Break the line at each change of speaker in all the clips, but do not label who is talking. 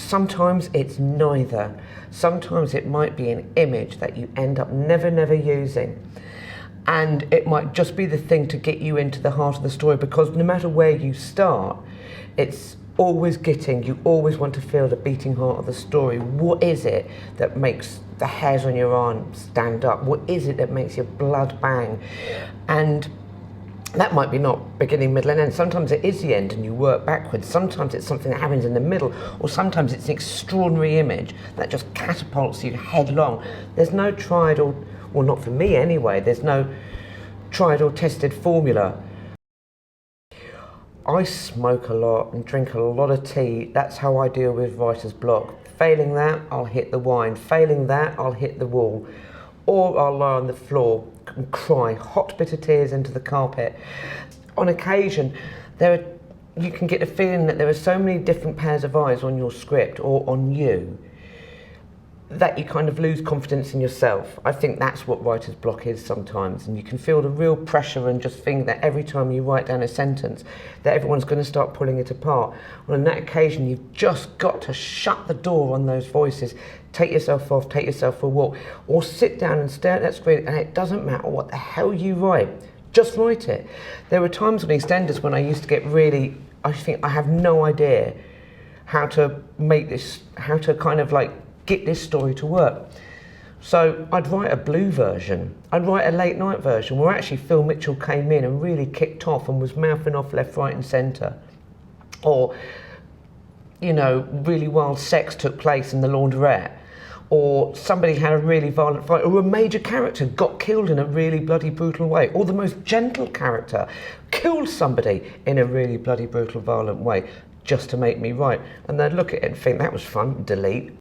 sometimes it's neither. Sometimes it might be an image that you end up never using. And it might just be the thing to get you into the heart of the story, because no matter where you start, it's always you always want to feel the beating heart of the story. What is it that makes the hairs on your arm stand up? What is it that makes your blood bang? And that might be not beginning, middle and end. Sometimes it is the end and you work backwards. Sometimes it's something that happens in the middle, or sometimes it's an extraordinary image that just catapults you headlong. There's no tried or, well, not for me anyway, there's no tried or tested formula. I smoke a lot and drink a lot of tea. That's how I deal with writer's block. Failing that, I'll hit the wine. Failing that, I'll hit the wall. Or I'll lie on the floor and cry hot bitter tears into the carpet. On occasion, you can get the feeling that there are so many different pairs of eyes on your script or on you that you kind of lose confidence in yourself. I think that's what writer's block is sometimes, and you can feel the real pressure and just think that every time you write down a sentence that everyone's going to start pulling it apart. Well, on that occasion, you've just got to shut the door on those voices, take yourself off, take yourself for a walk, or sit down and stare at that screen, and it doesn't matter what the hell you write, just write it. There were times on EastEnders when I used to get really, I think I have no idea how to make this, how to kind of like get this story to work. So I'd write a blue version, I'd write a late night version where actually Phil Mitchell came in and really kicked off and was mouthing off left, right and centre. Or, you know, really wild sex took place in the laundrette. Or somebody had a really violent fight, or a major character got killed in a really bloody brutal way, or the most gentle character killed somebody in a really bloody brutal violent way, just to make me write. And they'd look at it and think that was fun, delete.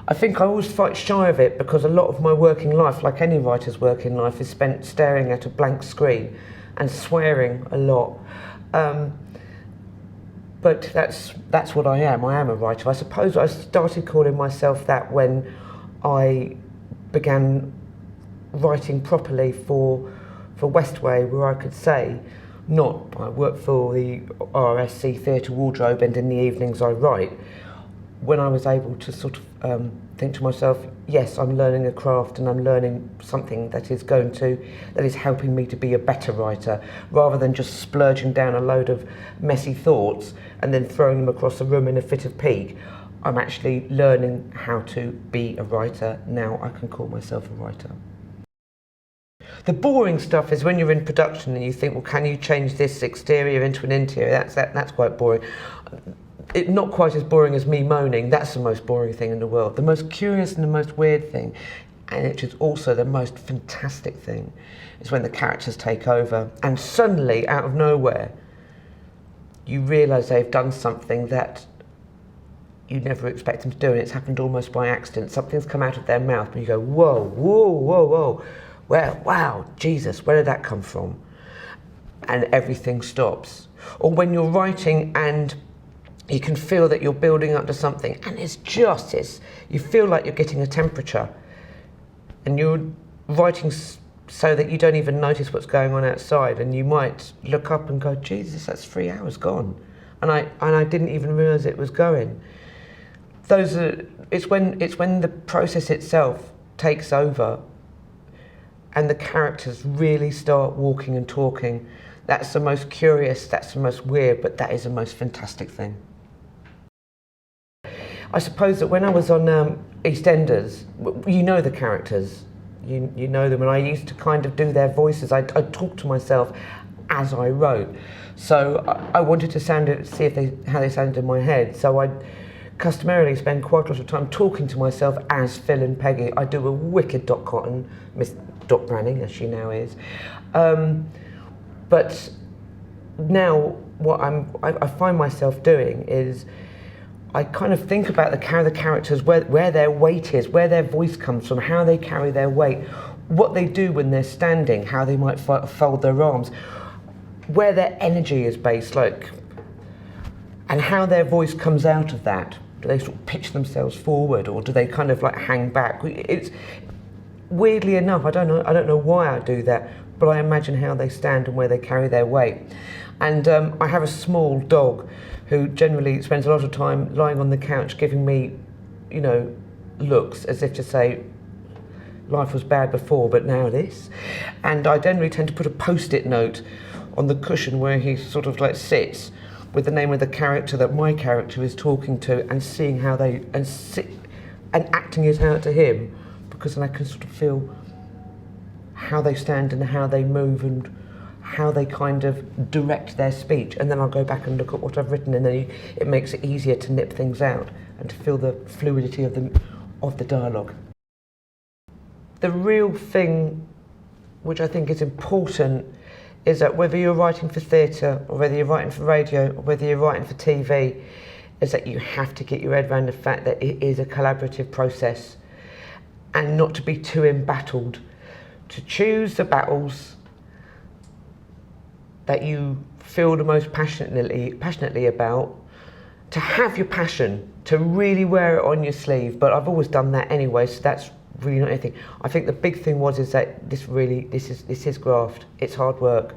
I think I always fight shy of it because a lot of my working life, like any writer's working life, is spent staring at a blank screen and swearing a lot. But that's what I am. I am a writer. I suppose I started calling myself that when I began writing properly for Westway, where I could say, I work for the RSC Theatre Wardrobe and in the evenings I write, when I was able to sort of think to myself, yes, I'm learning a craft and I'm learning something that is helping me to be a better writer, rather than just splurging down a load of messy thoughts and then throwing them across the room in a fit of pique. I'm actually learning how to be a writer. Now I can call myself a writer. The boring stuff is when you're in production and you think, well, can you change this exterior into an interior? That's quite boring. It's not quite as boring as me moaning. That's the most boring thing in the world. The most curious and the most weird thing, and which is also the most fantastic thing, is when the characters take over and suddenly, out of nowhere, you realise they've done something that you never expect them to do, and it's happened almost by accident. Something's come out of their mouth and you go, whoa, whoa, whoa, whoa. Well, wow, Jesus, where did that come from? And everything stops. Or when you're writing and you can feel that you're building up to something, and you feel like you're getting a temperature, and you're writing so that you don't even notice what's going on outside, and you might look up and go, Jesus, that's 3 hours gone, and I didn't even realise it was going. It's when the process itself takes over, and the characters really start walking and talking. That's the most curious, that's the most weird, but that is the most fantastic thing. I suppose that when I was on EastEnders, you know the characters, you know them, and I used to kind of do their voices. I'd talk to myself as I wrote. So I wanted to see how they sounded in my head. So I'd customarily spend quite a lot of time talking to myself as Phil and Peggy. I do a wicked Dot Cotton, Miss Dot Branning, as she now is. But now what I find myself doing is I kind of think about how the characters, where their weight is, where their voice comes from, how they carry their weight, what they do when they're standing, how they might fold their arms, where their energy is based, and how their voice comes out of that. Do they sort of pitch themselves forward, or do they kind of like hang back? It's weirdly enough, I don't know why I do that, but I imagine how they stand and where they carry their weight. And I have a small dog who generally spends a lot of time lying on the couch giving me, you know, looks as if to say, life was bad before, but now this. And I generally tend to put a post-it note on the cushion where he sort of like sits with the name of the character that my character is talking to, and seeing how they, and acting it out to him, because then I can sort of feel how they stand and how they move and how they kind of direct their speech. And then I'll go back and look at what I've written, and then it makes it easier to nip things out and to feel the fluidity of the dialogue. The real thing which I think is important is that whether you're writing for theatre or whether you're writing for radio or whether you're writing for TV, is that you have to get your head around the fact that it is a collaborative process, and not to be too embattled, to choose the battles that you feel the most passionately about, to have your passion, to really wear it on your sleeve. But I've always done that anyway, so that's really not anything. I think the big thing is that this is graft. It's hard work.